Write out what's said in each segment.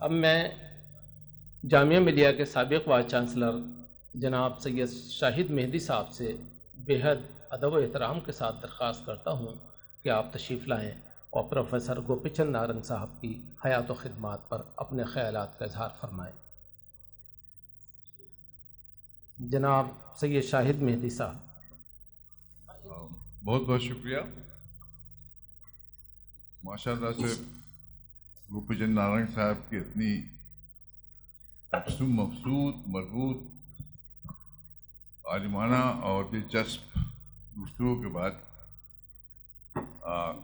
अब मैं जामिया मिलिया के साबिक़ वाइस चांसलर जनाब सैयद शाहिद मेहदी साहब से बेहद अदब व एहतराम के साथ दरख्वास्त करता हूँ कि आप तशरीफ़ लाएँ और प्रोफेसर गोपीचंद नारंग साहब की हयात व खिदमात पर अपने ख़यालात का इजहार फरमाएँ। जनाब सैयद शाहिद मेहदी साहब। बहुत बहुत शुक्रिया। माशाअल्लाह से गोपीचंद नारंग साहब की इतनी मबसूत मजबूत आलिमाना और दिलचस्प गुफ्तगू के बाद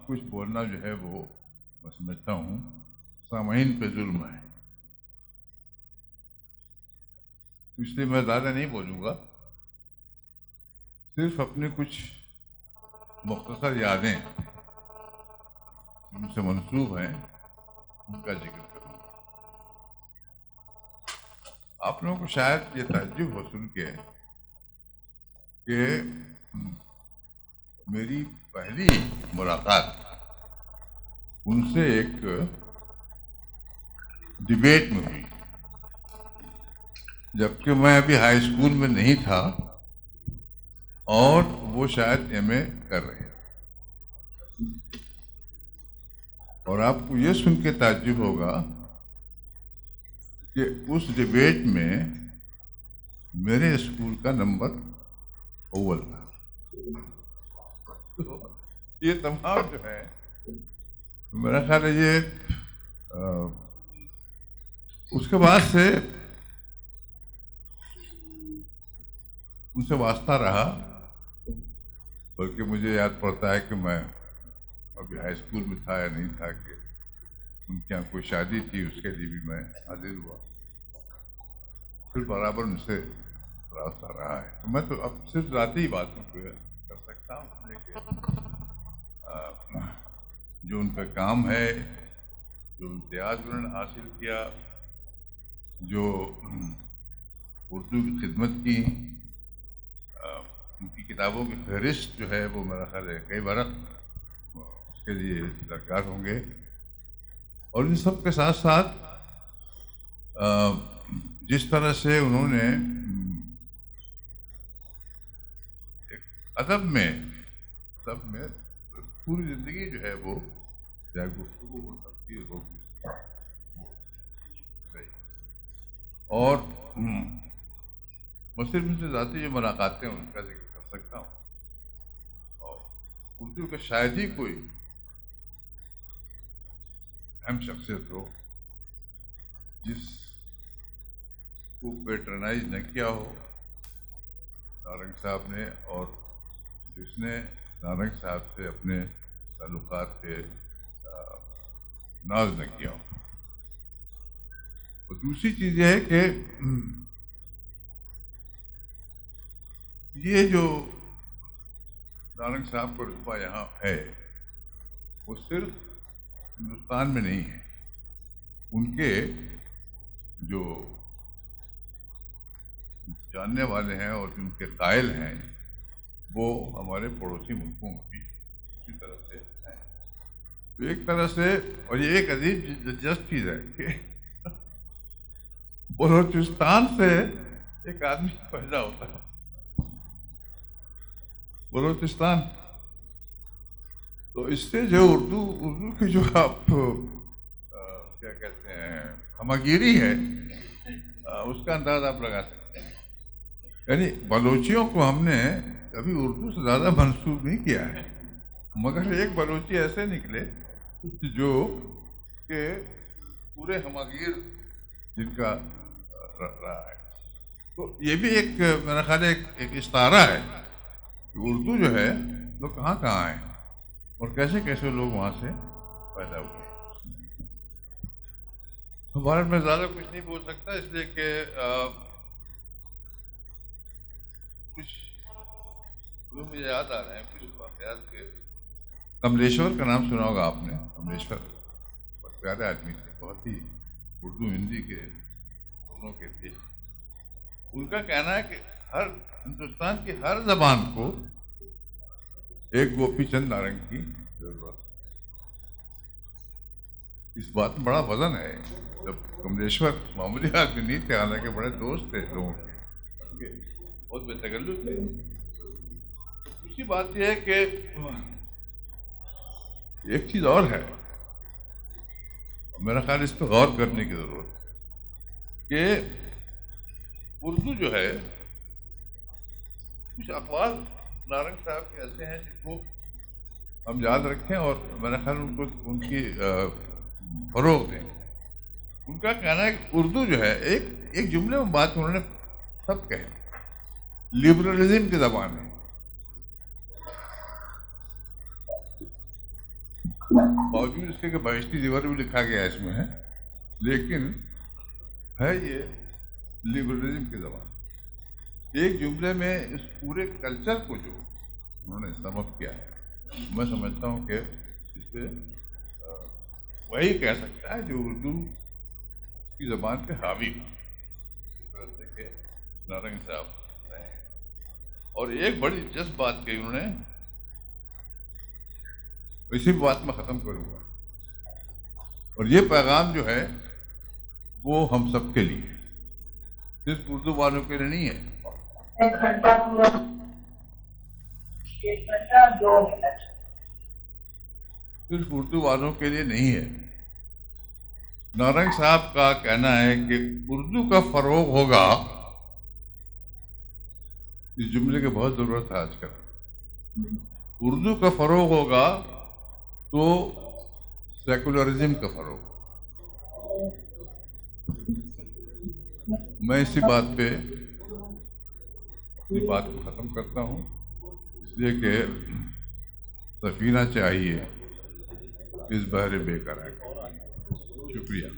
कुछ बोलना जो है वो मैं समझता हूँ सामईन पे जुल्म है, इसलिए मैं ज़्यादा नहीं बोलूँगा, सिर्फ अपने कुछ मुख्तसर यादें उनसे मंसूब हैं उनका जिक्र करूँगा। आप लोगों को शायद ये ताज्जुब हो सुन के कि मेरी पहली मुलाकात उनसे एक डिबेट में हुई, जबकि मैं अभी हाई स्कूल में नहीं था और वो शायद एमए कर रहे हैं। और आपको ये सुन के ताज्जुब होगा कि उस डिबेट में मेरे स्कूल का नंबर अव्वल था। तो ये तमाम जो है मेरा ख्याल है ये उसके बाद से उनसे वास्ता रहा, बल्कि मुझे याद पड़ता है कि मैं अभी हाई स्कूल में था या नहीं था कि उनके यहाँ कोई शादी थी, उसके लिए भी मैं हाजिर हुआ, फिर बराबर उनसे रास्ता रहा है। तो मैं तो अब सिर्फ ज़ाती ही बातों को कर सकता हूँ, लेकिन जो उनका काम है, जो इम्तियाज़ उन्होंने हासिल किया, जो उर्दू की खिदमत की, उनकी किताबों की फहरिस्त जो है वो मेरा ख्याल है कई बार उसके लिए दरकार होंगे। और इन सब के साथ साथ जिस तरह से उन्होंने अदब में पूरी ज़िंदगी जो है वो चाहे गुफ्तगू हो सकती है हो, और मुस्लिम से ज़ाती जो मुलाकातें उनका जिक्र कर सकता हूँ। और उर्दू का शायद ही कोई अहम शख्सियत हो जिसको पेट्रनाइज न किया हो नारंग साहब ने, और जिसने नारंग साहब से अपने ताल्लुकात पे नाज न किया हो। और दूसरी चीज़ यह है कि ये जो नारंग साहब का रुतबा यहाँ है वो सिर्फ हिंदुस्तान में नहीं है, उनके जो जानने वाले हैं और जिनके कायल हैं वो हमारे पड़ोसी मुल्कों में भी इसी तरह से हैं। तो एक तरह से, और ये एक अजीब दिलचस्प चीज़ है कि बलोचिस्तान से एक आदमी पैदा होता है, बलोचिस्तान, तो इससे जो उर्दू की जो आप क्या कहते हैं हमगिरी है उसका अंदाज आप लगा सकते हैं। यानी बलोचियों को हमने कभी उर्दू से ज़्यादा मंसूब नहीं किया है, मगर एक बलोची ऐसे निकले जो के पूरे हमगीर जिनका रहा है। तो ये भी एक मेरा ख्याल एक इस्तारा है कि उर्दू जो है वो कहाँ कहाँ है और कैसे कैसे लोग वहाँ से पैदा हुए। भारत में ज़्यादा कुछ नहीं बोल सकता, इसलिए कि कुछ लोग मुझे याद आ रहे हैं, कुछ वाक़यात के। कमलेश्वर का नाम सुना होगा आपने। कमलेश्वर बहुत प्यारे आदमी थे, बहुत ही उर्दू हिंदी के दोनों के थे। उनका कहना है कि हर हिंदुस्तान की हर जबान को एक गोपीचंद नारंग की जरूरत। इस बात में बड़ा वजन है। जब कमलेश्वर मामूली आदमी नहीं थे, हालांकि बड़े दोस्त थे लोगों के, बहुत बेतकल्लुफ़ थे। दूसरी बात यह है कि एक चीज और है, मेरा ख्याल इस पर गौर करने की जरूरत है कि उर्दू जो है, कुछ अखबार नारंग साहब के ऐसे हैं जिनको हम याद रखें और मेरा ख्याल उनको उनकी फरोग दें। उनका कहना है कि उर्दू जो है, एक जुमले में बात उन्होंने सब कहे, लिबरलिज्म की जबान है। बावजूद इसके कि बहिश्ती जीवर भी लिखा गया है इसमें है, लेकिन है ये लिबरलिज्म की जबान। एक जुमले में इस पूरे कल्चर को जो उन्होंने समअप किया है, मैं समझता हूँ कि इससे वही कह सकता है जो उर्दू की जबान पे हावी हो, इस तरह से के नारंग साहब रहे। और एक बड़ी दिलचस्प बात कही उन्होंने, इसी बात में खत्म करूंगा, और ये पैगाम जो है वो हम सबके लिए, सिर्फ उर्दू वालों के लिए नहीं है। 1 घंटा पूरा, 1 घंटा 2 मिनट, सिर्फ उर्दू वालों के लिए नहीं है। नारंग साहब का कहना है कि उर्दू का फरोग होगा, इस जुमले की बहुत जरूरत है आजकल। उर्दू का फरोग होगा तो सेकुलरिज्म का फरोग। मैं इसी बात पे अपनी बात को खत्म करता हूँ, इसलिए कि सफीना चाहिए इस बहरे बेकरार। शुक्रिया।